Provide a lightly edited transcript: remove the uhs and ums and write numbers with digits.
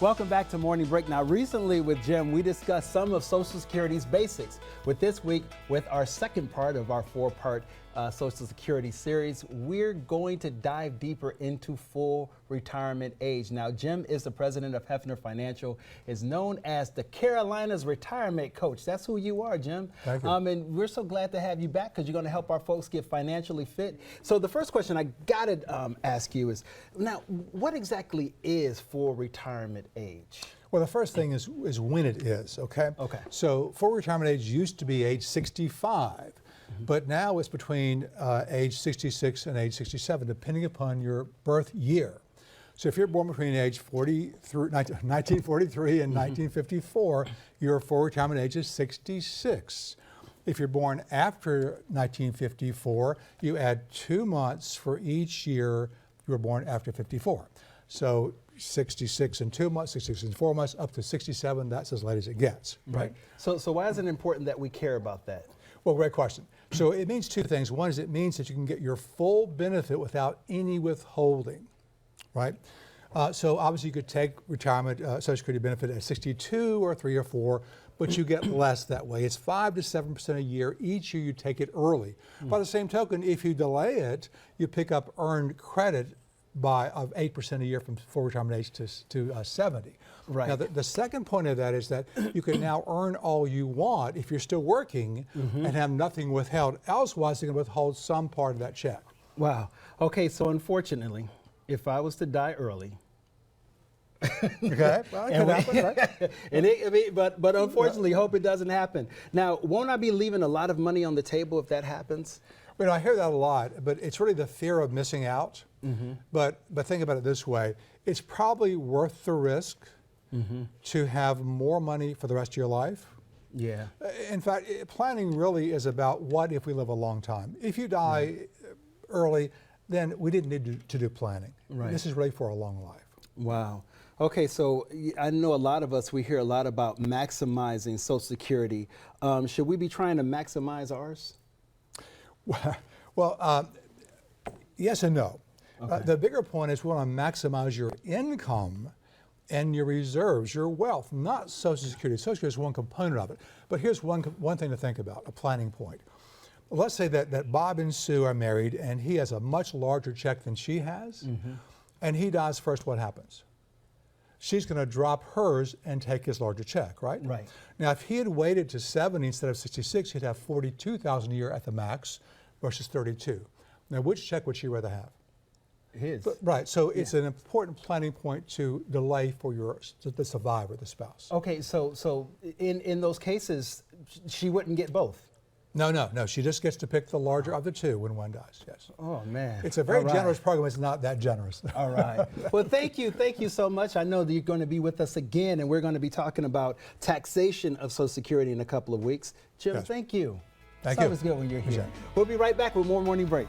Welcome back to Morning Break. Now, recently with Jim, we discussed some of Social Security's basics. With this week, with our second part of our four-part Social Security series, we're going to dive deeper into full retirement age. Now, Jim is the president of Heafner Financial, is known as the Carolinas retirement coach. That's who you are, Jim. Thank you. And we're so glad to have you back because you're going to help our folks get financially fit. So the first question I got to ask you is, now, what exactly is full retirement age? Well, the first thing is when it is, okay? Okay. So full retirement age used to be age 65, but now it's between age 66 and age 67, depending upon your birth year. So if you're born between age 1943 and 1954, your full retirement age is 66. If you're born after 1954, you add 2 months for each year you were born after 54. So 66 and 2 months, 66 and 4 months, up to 67, that's as late as it gets. Right. So why is it important that we care about that? Well, great question. So it means two things. One is it means that you can get your full benefit without any withholding, right? So obviously you could take retirement Social Security benefit at 62 or 3 or 4, but you get less that way. It's 5 to 7% a year. Each year you take it early. By the same token, if you delay it, you pick up earned credit of 8% a year from full retirement age to 70. Right. Now, the second point of that is that you can now earn all you want if you're still working and have nothing withheld. Elsewise, they can withhold some part of that check. Wow. Okay, so unfortunately, if I was to die early, Okay, well, it could happen, right? but unfortunately, hope it doesn't happen. Now, won't I be leaving a lot of money on the table if that happens? You know, I hear that a lot, but it's really the fear of missing out. But think about it this way. It's probably worth the risk to have more money for the rest of your life. Yeah. In fact, planning really is about what if we live a long time. If you die early, then we didn't need to do planning. Right. This is really for a long life. Wow. Okay, so I know a lot of us, we hear a lot about maximizing Social Security. Should we be trying to maximize ours? Well, yes and no. Okay. The bigger point is we want to maximize your income and your reserves, your wealth, not Social Security. Social Security is one component of it. But here's one thing to think about, a planning point. Let's say that Bob and Sue are married and he has a much larger check than she has, and he dies first. What happens? She's going to drop hers and take his larger check, right? Right. Now, if he had waited to 70 instead of 66, he'd have $42,000 a year at the max versus 32. Now, which check would she rather have? His. Right. So it's an important planning point to delay for the survivor, the spouse. Okay, so in those cases, she wouldn't get both. No. She just gets to pick the larger of the two when one dies. Yes. Oh man. It's a very generous program. It's not that generous. All right. Well, thank you so much. I know that you're going to be with us again, and we're going to be talking about taxation of Social Security in a couple of weeks. Jim, Yes. thank you. Thank It's you. always good when you're here. Appreciate it. We'll be right back with more Morning Break.